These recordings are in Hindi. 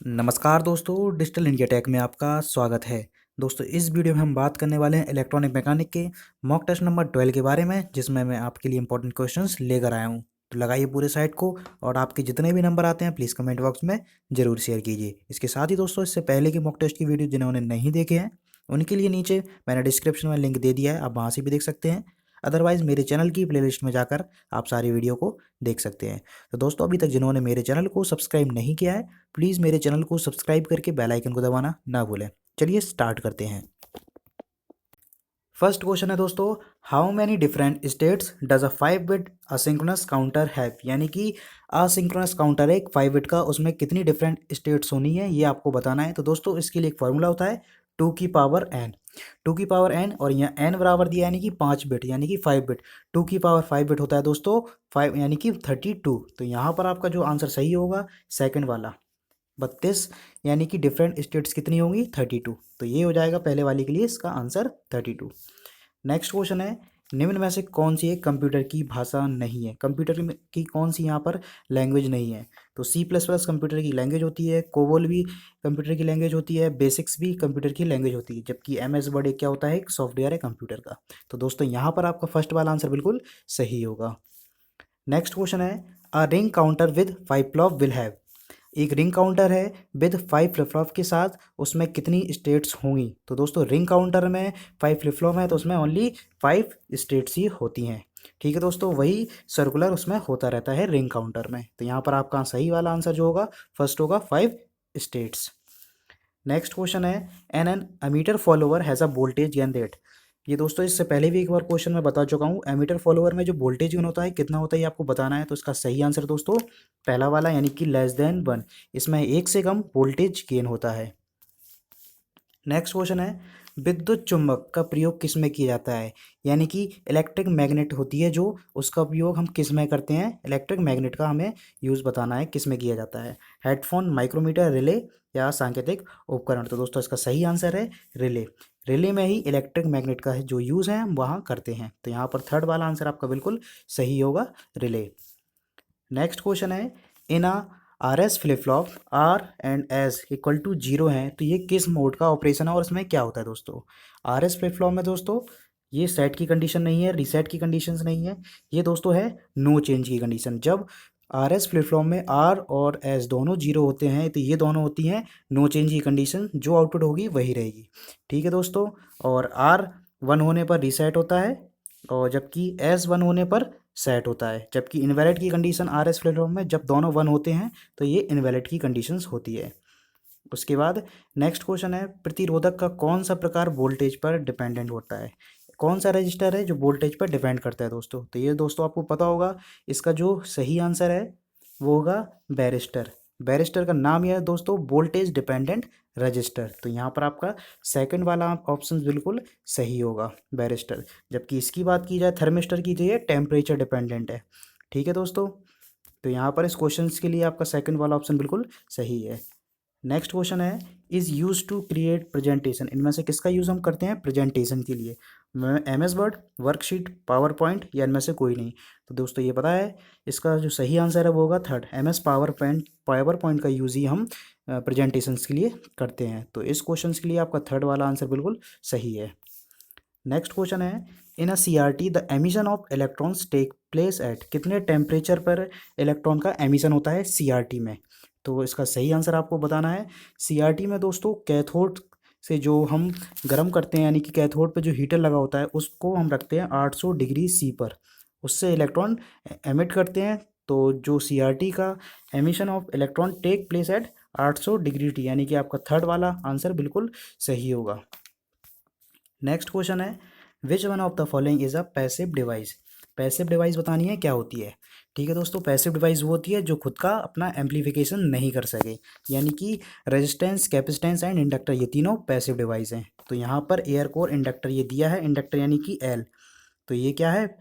नमस्कार दोस्तों, डिजिटल इंडिया टेक में आपका स्वागत है। दोस्तों, इस वीडियो में हम बात करने वाले हैं इलेक्ट्रॉनिक मैकेनिक के मॉक टेस्ट नंबर 12 के बारे में, जिसमें मैं आपके लिए इंपॉर्टेंट क्वेश्चंस लेकर आया हूं। तो लगाइए पूरे साइट को और आपके जितने भी नंबर आते हैं प्लीज़ कमेंट बॉक्स में ज़रूर शेयर कीजिए। इसके साथ ही दोस्तों, इससे पहले की मॉक टेस्ट की वीडियो जिन्होंने नहीं देखे हैं उनके लिए नीचे मैंने डिस्क्रिप्शन में लिंक दे दिया है, आप वहाँ से भी देख सकते हैं। अदरवाइज़ मेरे चैनल की प्लेलिस्ट में जाकर आप सारी वीडियो को देख सकते हैं। तो दोस्तों, अभी तक जिन्होंने मेरे चैनल को सब्सक्राइब नहीं किया है प्लीज़ मेरे चैनल को सब्सक्राइब करके बेल आइकन को दबाना ना भूलें। चलिए स्टार्ट करते हैं। फर्स्ट क्वेश्चन है दोस्तों, how many different states does a 5 bit asynchronous counter have. यानी कि असिंक्रोनस काउंटर एक 5 बिट का, उसमें कितनी डिफरेंट स्टेट्स होनी है ये आपको बताना है। तो दोस्तों, इसके लिए एक फार्मूला होता है 2 की पावर n। 2 की पावर n और यहाँ n बराबर दिया यानी कि 5 बिट यानी कि 5 बिट। 2 की पावर 5 बिट होता है दोस्तों 5 यानी कि 32। तो यहाँ पर आपका जो आंसर सही होगा सेकंड वाला 32, यानी कि डिफरेंट स्टेट्स कितनी होंगी 32। तो ये हो जाएगा पहले वाले के लिए इसका आंसर 32। नेक्स्ट क्वेश्चन है, निम्न में से कौन सी एक कंप्यूटर की भाषा नहीं है। कंप्यूटर की कौन सी यहाँ पर लैंग्वेज नहीं है। तो C++ कंप्यूटर की लैंग्वेज होती है, कोबोल भी कंप्यूटर की लैंग्वेज होती है, बेसिक्स भी कंप्यूटर की लैंग्वेज होती है, जबकि MS वर्ड एक क्या होता है, एक सॉफ्टवेयर है कंप्यूटर का। तो दोस्तों, यहाँ पर आपका फर्स्ट वाला आंसर बिल्कुल सही होगा। नेक्स्ट क्वेश्चन है, a ring counter with 5 flop will have. एक रिंग काउंटर है विद 5 फ्लिप फ्लॉप के साथ, उसमें कितनी स्टेट्स होंगी। तो दोस्तों, रिंग काउंटर में 5 फ्लिप फ्लॉप है तो उसमें ओनली 5 स्टेट्स ही होती हैं। ठीक है दोस्तों, वही सर्कुलर उसमें होता रहता है रिंग काउंटर में। तो यहाँ पर आपका सही वाला आंसर जो होगा फर्स्ट होगा 5 स्टेट्स। नेक्स्ट क्वेश्चन है, an emitter follower has a voltage gain rate. ये दोस्तों, इससे पहले भी एक बार क्वेश्चन मैं बता चुका हूँ। एमीटर फॉलोअर में जो वोल्टेज गेन होता है कितना होता है ये आपको बताना है। तो इसका सही आंसर दोस्तों पहला वाला यानी कि <1। इसमें 1 से कम वोल्टेज गेन होता है। नेक्स्ट क्वेश्चन है, विद्युत चुंबक का प्रयोग किस में किया जाता है। यानी कि इलेक्ट्रिक मैग्नेट होती है जो, उसका उपयोग हम किस में करते हैं। इलेक्ट्रिक मैग्नेट का हमें यूज़ बताना है किस में किया जाता है। हेडफोन, माइक्रोमीटर, रिले या सांकेतिक उपकरण। तो दोस्तों, इसका सही आंसर है रिले। रिले में ही इलेक्ट्रिक मैग्नेट का जो यूज़ है हम वहाँ करते हैं। तो यहाँ पर थर्ड वाला आंसर आपका बिल्कुल सही होगा, रिले। नेक्स्ट क्वेश्चन है, in a RS flip flop R and S equal to 0 है तो ये किस मोड का ऑपरेशन है और इसमें क्या होता है। दोस्तों, RS फ्लिप फ्लॉप में दोस्तों ये सेट की कंडीशन नहीं है, रीसेट की कंडीशन नहीं है, ये दोस्तों है नो चेंज की कंडीशन। जब RS फ्लिप फ्लॉप में R और S दोनों 0 होते हैं तो ये दोनों होती हैं नो चेंज की कंडीशन, जो आउटपुट होगी वही रहेगी। ठीक है दोस्तों, और R 1 होने पर रीसेट होता है और जबकि S 1 होने पर सेट होता है। जबकि इनवैलिड की कंडीशन RS फ्लिप फ्लॉप में जब दोनों 1 होते हैं तो ये इनवैलिड की कंडीशंस होती है। उसके बाद नेक्स्ट क्वेश्चन है, प्रतिरोधक का कौन सा प्रकार वोल्टेज पर डिपेंडेंट होता है। कौन सा रजिस्टर है जो वोल्टेज पर डिपेंड करता है। दोस्तों, तो ये दोस्तों आपको पता होगा, इसका जो सही आंसर है वो होगा बैरिस्टर। बैरिस्टर का नाम यह है दोस्तों वोल्टेज डिपेंडेंट रजिस्टर। तो यहाँ पर आपका सेकंड वाला ऑप्शन बिल्कुल सही होगा, बैरिस्टर। जबकि इसकी बात की जाए थर्मिस्टर की, तो ये टेम्परेचर डिपेंडेंट है। ठीक है दोस्तों, तो यहाँ पर इस क्वेश्चन के लिए आपका सेकंड वाला ऑप्शन बिल्कुल सही है। नेक्स्ट क्वेश्चन है, is use to create presentation. इनमें से किसका यूज़ हम करते हैं प्रेजेंटेशन के लिए। MS word, worksheet, power point या इनमें से कोई नहीं। तो दोस्तों, ये पता है इसका जो सही आंसर है वो होगा थर्ड, MS पावर पॉइंट का यूज़ ही हम प्रेजेंटेशंस के लिए करते हैं। तो इस क्वेश्चन के लिए आपका थर्ड वाला आंसर बिल्कुल सही है। नेक्स्ट क्वेश्चन है, in a CRT the emission of electrons take place at. कितने टेम्परेचर पर इलेक्ट्रॉन का एमिशन होता है CRT में। तो इसका सही आंसर आपको बताना है। CRT में दोस्तों कैथोड से जो हम गर्म करते हैं, यानी कि कैथोड पे जो हीटर लगा होता है उसको हम रखते हैं 800 डिग्री C पर, उससे इलेक्ट्रॉन एमिट करते हैं। तो जो CRT का emission of electron take place at 800 degree T, यानी कि आपका थर्ड वाला आंसर बिल्कुल सही होगा। नेक्स्ट क्वेश्चन है, which one of the following is a passive device. Passive device बतानी है क्या होती है। ठीक है दोस्तों, पैसिव डिवाइस वो होती है जो खुद का अपना एम्पलीफिकेशन नहीं कर सके, यानी कि रेजिस्टेंस, कैपेसिटेंस एंड इंडक्टर, ये तीनों पैसिव डिवाइस हैं। तो यहाँ पर एयर कोर इंडक्टर ये दिया है, इंडक्टर यानी कि L, तो ये क्या है,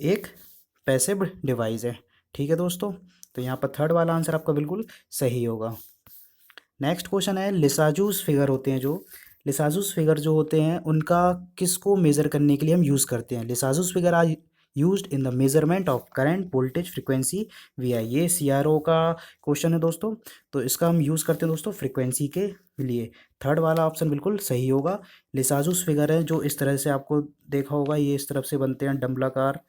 एक पैसिव डिवाइस है। ठीक है दोस्तों, तो यहाँ पर थर्ड वाला आंसर आपका बिल्कुल सही होगा। नेक्स्ट क्वेश्चन है, लिसाजूस फिगर होते हैं जो, लिसाजूस फिगर जो होते हैं उनका किसको मेज़र करने के लिए हम यूज़ करते हैं। Lissajous figure are used in the measurement of current voltage frequency V I. ये CRO का क्वेश्चन है दोस्तों, तो इसका हम यूज़ करते हैं दोस्तों फ्रीक्वेंसी के लिए। थर्ड वाला ऑप्शन बिल्कुल सही होगा। लिसाजुस फिगर है जो इस तरह से आपको देखा होगा, ये इस तरफ से बनते हैं डम्बलाकार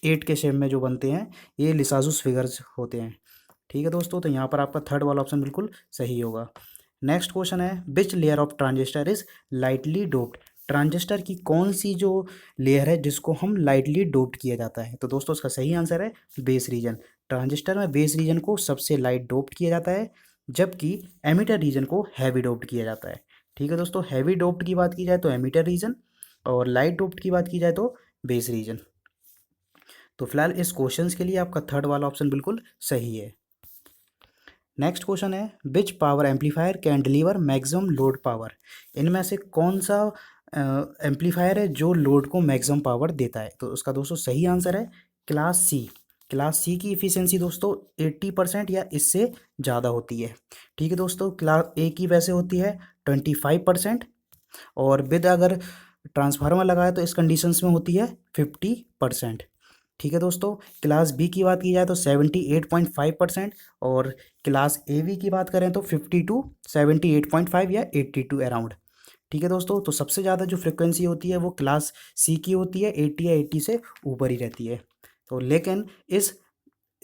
8 के शेप में जो बनते हैं, ये लिसाजुस फिगर्स होते हैं। ठीक है दोस्तों, तो यहाँ पर आपका थर्ड वाला ऑप्शन बिल्कुल सही होगा। नेक्स्ट क्वेश्चन है which layer of transistor is lightly doped. Transistor की कौन सी जो लेयर है जिसको हम लाइटली डोप्ड किया जाता है, तो दोस्तों इसका सही आंसर है बेस रीजन। ट्रांजिस्टर में बेस रीजन को सबसे लाइट डोप्ड किया जाता है, जबकि एमिटर रीजन को हैवी डोप्ड किया जाता है। ठीक है दोस्तों, हैवी डोप्ड की बात की जाए तो एमिटर रीजन, और लाइट डोप्ड की बात की जाए तो बेस रीजन। तो फिलहाल इस क्वेश्चंस के लिए आपका थर्ड वाला ऑप्शन बिल्कुल सही है। नेक्स्ट क्वेश्चन है which power amplifier can deliver maximum load power. इनमें से कौन सा एम्पलीफायर है जो लोड को मैक्सिमम पावर देता है, तो उसका दोस्तों सही आंसर है क्लास सी। क्लास सी की इफ़िशियंसी दोस्तों 80% या इससे ज़्यादा होती है। ठीक है दोस्तों, क्लास ए की वैसे होती है 25%, और विद अगर ट्रांसफार्मर लगाए तो इस कंडीशंस में होती है 50%। ठीक है दोस्तों, क्लास बी की बात की जाए तो 78.5%, और क्लास ए वी की बात करें तो 52, 78.5 या 82 अराउंड। ठीक है दोस्तों, तो सबसे ज़्यादा जो फ्रिक्वेंसी होती है वो क्लास सी की होती है, 80 या 80 से ऊपर ही रहती है। तो लेकिन इस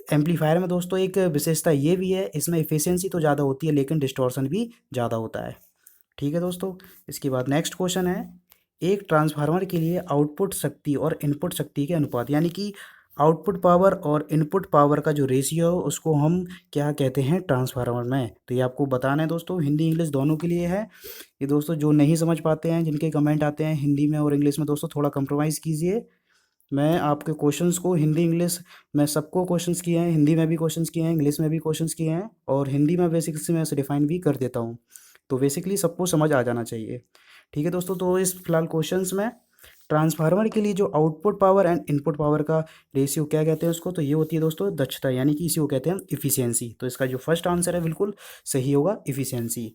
एम्पलीफायर में दोस्तों एक विशेषता ये भी है, इसमें इफ़िशियंसी तो ज़्यादा होती है लेकिन डिस्टॉर्शन भी ज़्यादा होता है। ठीक है दोस्तों, इसके बाद नेक्स्ट क्वेश्चन है एक ट्रांसफार्मर के लिए आउटपुट शक्ति और इनपुट शक्ति के अनुपात, यानी कि आउटपुट पावर और इनपुट पावर का जो रेशियो है उसको हम क्या कहते हैं ट्रांसफार्मर में, तो ये आपको बताना है दोस्तों। हिंदी इंग्लिश दोनों के लिए है ये दोस्तों। जो नहीं समझ पाते हैं, जिनके कमेंट आते हैं हिंदी में और इंग्लिश में, दोस्तों थोड़ा कंप्रोमाइज़ कीजिए। मैं आपके क्वेश्चंस को हिंदी इंग्लिश में सबको क्वेश्चंस किए हैं, हिंदी में भी क्वेश्चंस किए हैं, इंग्लिश में भी क्वेश्चंस किए हैं, और हिंदी में बेसिकली मैं डिफाइन भी कर देता हूँ। तो बेसिकली सबको समझ आ जाना चाहिए। ठीक है दोस्तों, तो इस फिलहाल क्वेश्चंस में ट्रांसफार्मर के लिए जो output power and input power का रेशियो क्या कहते हैं उसको, तो ये होती है दोस्तों दक्षता, यानी कि इसी को कहते हैं हम इफिशियंसी। तो इसका जो फर्स्ट आंसर है बिल्कुल सही होगा, इफिशियंसी।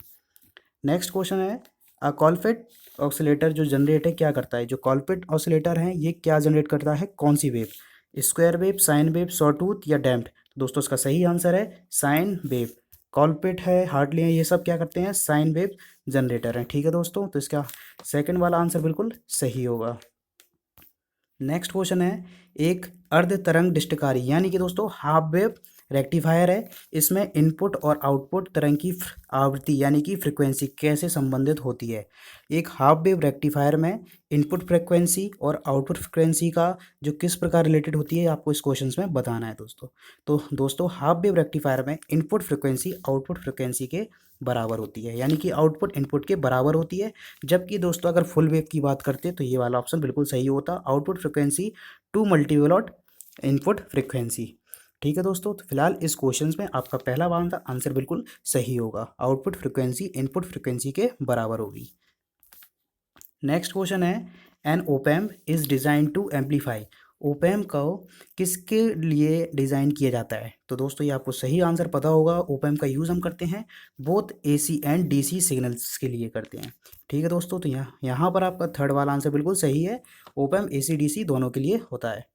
नेक्स्ट क्वेश्चन है कॉलपिट ऑसिलेटर जो जनरेट है क्या करता है। जो कॉलपिट ऑसिलेटर है ये क्या जनरेट करता है, कौन सी wave, square wave, sine wave, sawtooth या डैम्प्ड। दोस्तों इसका सही आंसर है साइन वेव। कॉलपिट है, हार्टली है, ये सब क्या करते हैं साइन वेव जनरेटर हैं। ठीक है दोस्तों, तो इसका सेकंड वाला आंसर बिल्कुल सही होगा। नेक्स्ट क्वेश्चन है एक अर्ध तरंग डिस्टकारी, यानी कि दोस्तों हाफ वेव रेक्टिफायर है, इसमें इनपुट और आउटपुट तरंग की आवृत्ति यानी कि फ्रिक्वेंसी कैसे संबंधित होती है। एक हाफ वेव रेक्टिफायर में इनपुट फ्रिक्वेंसी और आउटपुट फ्रिक्वेंसी का जो किस प्रकार रिलेटेड होती है आपको इस क्वेश्चन में बताना है दोस्तों। तो दोस्तों हाफ वेव रेक्टिफायर में इनपुट फ्रिक्वेंसी आउटपुट फ्रिक्वेंसी के बराबर होती है, यानी कि आउटपुट इनपुट के बराबर होती है। जबकि दोस्तों अगर फुल वेव की बात करते हैं तो ये वाला ऑप्शन बिल्कुल सही होता, output frequency to multiple input frequency. ठीक है दोस्तों, तो फिलहाल इस क्वेश्चन में आपका पहला वाला आंसर बिल्कुल सही होगा, आउटपुट फ्रिक्वेंसी इनपुट फ्रिक्वेंसी के बराबर होगी। नेक्स्ट क्वेश्चन है an op amp is design to amplify. Op amp को किसके लिए डिज़ाइन किया जाता है, तो दोस्तों ये आपको सही आंसर पता होगा। ओपैम्प का यूज़ हम करते हैं both AC and DC signals के लिए करते हैं। ठीक है दोस्तों, तो यहाँ पर आपका थर्ड वाला आंसर बिल्कुल सही है, ओपैम्प एसी डीसी दोनों के लिए होता है।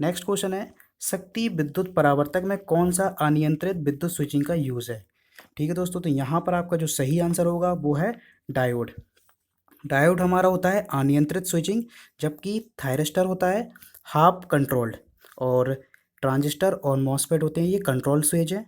नेक्स्ट क्वेश्चन है शक्ति विद्युत परावर्तक में कौन सा अनियंत्रित विद्युत स्विचिंग का यूज़ है। ठीक है दोस्तों, तो यहाँ पर आपका जो सही आंसर होगा वो है डायोड। डायोड हमारा होता है अनियंत्रित स्विचिंग, जबकि थायरिस्टर होता है हाफ कंट्रोल्ड, और ट्रांजिस्टर और मॉसफेट होते हैं ये कंट्रोल स्विच है।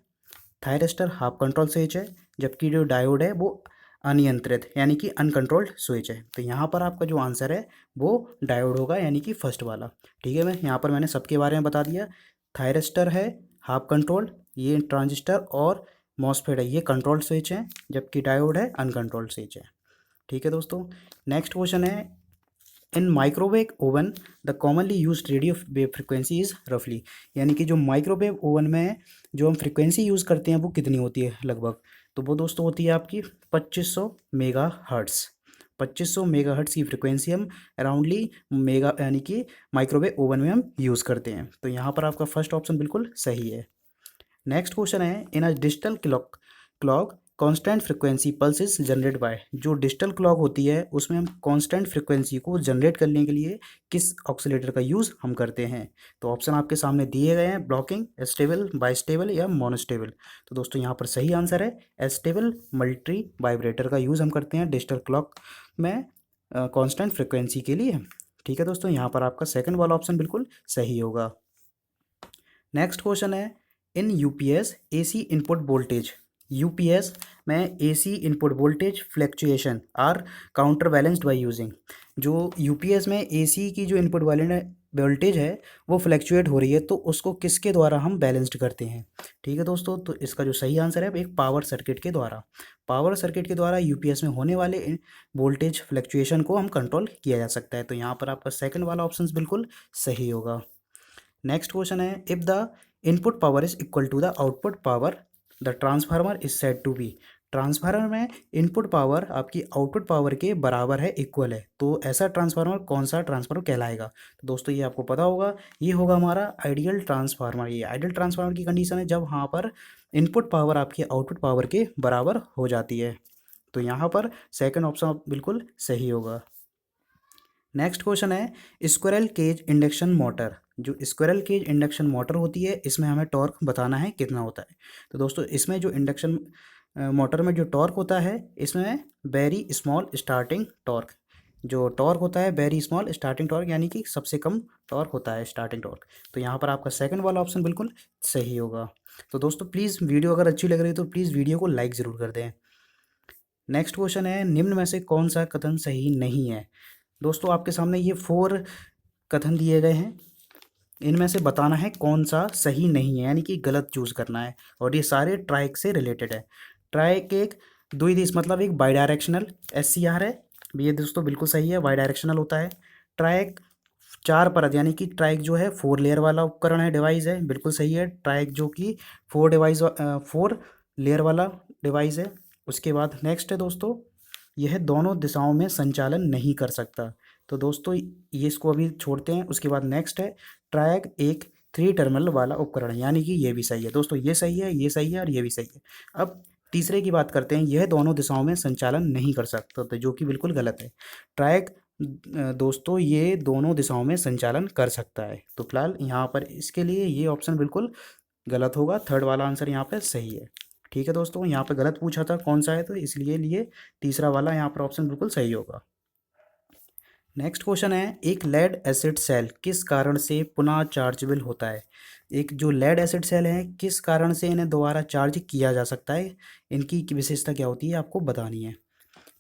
थायरिस्टर हाफ कंट्रोल स्विच है, जबकि जो डायोड है वो अनियंत्रित यानी कि अनकंट्रोल्ड स्विच है। तो यहाँ पर आपका जो आंसर है वो डायोड होगा, यानी कि फर्स्ट वाला। ठीक है, मैं यहाँ पर मैंने सबके बारे में बता दिया। थायरिस्टर है हाफ कंट्रोल्ड, ये ट्रांजिस्टर और मॉसफेट है ये कंट्रोल्ड स्विच है, जबकि डायोड है अनकंट्रोल्ड स्विच है। ठीक है दोस्तों, नेक्स्ट क्वेश्चन है in microwave oven the commonly used radio wave frequency is रफली, यानी कि जो माइक्रोवेव ओवन में जो हम फ्रिक्वेंसी यूज़ करते हैं वो कितनी होती है लगभग, तो वो दोस्तों होती है आपकी 2500 मेगा हर्ट्स। 2500 मेगा हर्ट्स की फ्रिक्वेंसी हम अराउंडली मेगा यानी कि माइक्रोवेव ओवन में हम यूज़ करते हैं। तो यहाँ पर आपका फर्स्ट ऑप्शन बिल्कुल सही है। नेक्स्ट क्वेश्चन है in a digital clock constant frequency pulses generate by, जो डिजिटल क्लॉक होती है उसमें हम कांस्टेंट फ्रिक्वेंसी को जनरेट करने के लिए किस ऑक्सीलेटर का यूज़ हम करते हैं। तो ऑप्शन आपके सामने दिए गए हैं, ब्लॉकिंग, स्टेबल, बाइस्टेबल या मोनोस्टेबल। तो दोस्तों यहाँ पर सही आंसर है स्टेबल मल्टी वाइब्रेटर का यूज़ हम करते हैं डिजिटल क्लॉक में कांस्टेंट फ्रिक्वेंसी के लिए। ठीक है दोस्तों, यहाँ पर आपका सेकंड वाला ऑप्शन बिल्कुल सही होगा। नेक्स्ट क्वेश्चन है, in UPS AC input voltage, UPS में AC input voltage fluctuation are counterbalanced by using, जो यूपीएस में एसी की जो इनपुट वोल्टेज है वो फ्लैक्चुएट हो रही है तो उसको किसके द्वारा हम बैलेंस्ड करते हैं। ठीक है दोस्तों, तो इसका जो सही आंसर है एक पावर सर्किट के द्वारा, पावर सर्किट के द्वारा यूपीएस में होने वाले वोल्टेज फ्लैक्चुएशन को हम कंट्रोल किया जा सकता है। तो यहाँ पर आपका सेकंड वाला ऑप्शन बिल्कुल सही होगा। नेक्स्ट क्वेश्चन है, if the input power is equal to the output power the transformer is said to be, transformer में इनपुट पावर आपकी आउटपुट पावर के बराबर है, इक्वल है, तो ऐसा ट्रांसफार्मर कौन सा ट्रांसफार्मर कहलाएगा। तो दोस्तों ये आपको पता होगा, ये होगा हमारा आइडियल ट्रांसफार्मर। ये आइडियल ट्रांसफार्मर की कंडीशन है जब वहाँ पर इनपुट पावर आपकी आउटपुट पावर के बराबर हो जाती है। तो यहाँ पर सेकंड ऑप्शन बिल्कुल सही होगा। नेक्स्ट क्वेश्चन है, स्क्विरल केज इंडक्शन मोटर, जो स्क्विरल केज इंडक्शन मोटर होती है इसमें हमें टॉर्क बताना है कितना होता है। तो दोस्तों इसमें जो इंडक्शन मोटर में जो टॉर्क होता है इसमें वेरी स्मॉल स्टार्टिंग टॉर्क, जो टॉर्क होता है वेरी स्मॉल स्टार्टिंग टॉर्क, यानी कि सबसे कम टॉर्क होता है स्टार्टिंग टॉर्क। तो यहाँ पर आपका सेकंड वाला ऑप्शन बिल्कुल सही होगा। तो दोस्तों प्लीज़ वीडियो अगर अच्छी लग रही है तो प्लीज़ वीडियो को लाइक ज़रूर कर दें। नेक्स्ट क्वेश्चन है, निम्न में से कौन सा कथन सही नहीं है। दोस्तों आपके सामने ये 4 कथन दिए गए हैं, इनमें से बताना है कौन सा सही नहीं है, यानी कि गलत चूज़ करना है, और ये सारे ट्राइक से रिलेटेड है। ट्राइक एक द्विदिश मतलब एक बाई डायरेक्शनल SCR है, ये दोस्तों बिल्कुल सही है, बाई डायरेक्शनल होता है। ट्राइक 4 परत यानी कि ट्राइक जो है 4 लेयर वाला उपकरण है, डिवाइस है, बिल्कुल सही है। ट्राइक जो कि 4 लेयर वाला डिवाइस है। उसके बाद नेक्स्ट है दोस्तों, यह दोनों दिशाओं में संचालन नहीं कर सकता। तो दोस्तों ये इसको अभी छोड़ते हैं। उसके बाद नेक्स्ट है, ट्रायक एक 3 टर्मिनल वाला उपकरण है, यानी कि ये भी सही है दोस्तों, ये सही है, ये सही है और ये भी सही है। अब तीसरे की बात करते हैं, यह दोनों दिशाओं में संचालन नहीं कर सकता, तो जो कि बिल्कुल गलत है। ट्रायक दोस्तों ये दोनों दिशाओं में संचालन कर सकता है। तो फिलहाल यहाँ पर इसके लिए ये ऑप्शन बिल्कुल गलत होगा, थर्ड वाला आंसर यहाँ पर सही है। ठीक है दोस्तों, यहाँ पे गलत पूछा था कौन सा है, तो इसलिए लिए तीसरा वाला यहाँ पर ऑप्शन बिल्कुल सही होगा। नेक्स्ट क्वेश्चन है, एक लेड एसिड सेल किस कारण से पुनः चार्जेबल होता है। एक जो लेड एसिड सेल है किस कारण से इन्हें दोबारा चार्ज किया जा सकता है, इनकी विशेषता क्या होती है आपको बतानी है।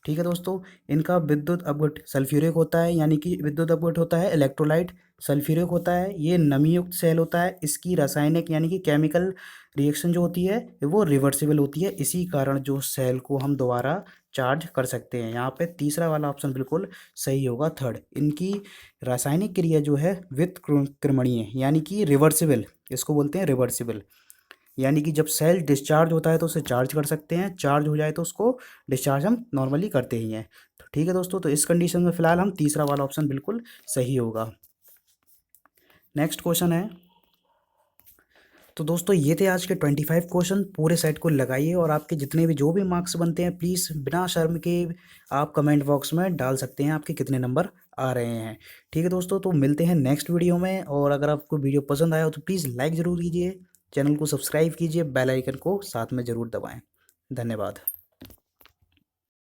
ठीक है दोस्तों, इनका विद्युत अपघट सल्फ्यूरिक होता है, यानी कि विद्युत अपघट होता है इलेक्ट्रोलाइट सल्फ्यूरिक होता है। ये नमीयुक्त सेल होता है, इसकी रासायनिक यानी कि केमिकल रिएक्शन जो होती है वो रिवर्सिबल होती है, इसी कारण जो सेल को हम दोबारा चार्ज कर सकते हैं। यहाँ पे तीसरा वाला ऑप्शन बिल्कुल सही होगा, थर्ड। इनकी रासायनिक क्रिया जो है व्युत्क्रमणीय यानी कि रिवर्सिबल, इसको बोलते हैं रिवर्सिबल, यानी कि जब सेल डिस्चार्ज होता है तो उसे चार्ज कर सकते हैं, चार्ज हो जाए तो उसको डिस्चार्ज हम नॉर्मली करते ही हैं। तो ठीक है दोस्तों, तो इस कंडीशन में फिलहाल हम तीसरा वाला ऑप्शन बिल्कुल सही होगा। नेक्स्ट क्वेश्चन है, तो दोस्तों ये थे आज के 25 क्वेश्चन, पूरे सेट को लगाइए और आपके जितने भी जो भी मार्क्स बनते हैं प्लीज़ बिना शर्म के आप कमेंट बॉक्स में डाल सकते हैं आपके कितने नंबर आ रहे हैं। ठीक है दोस्तों, तो मिलते हैं नेक्स्ट वीडियो में, और अगर आपको वीडियो पसंद आया हो तो प्लीज़ लाइक ज़रूर कीजिए, चैनल को सब्सक्राइब कीजिए, बेल आइकन को साथ में ज़रूर दबाएँ। धन्यवाद।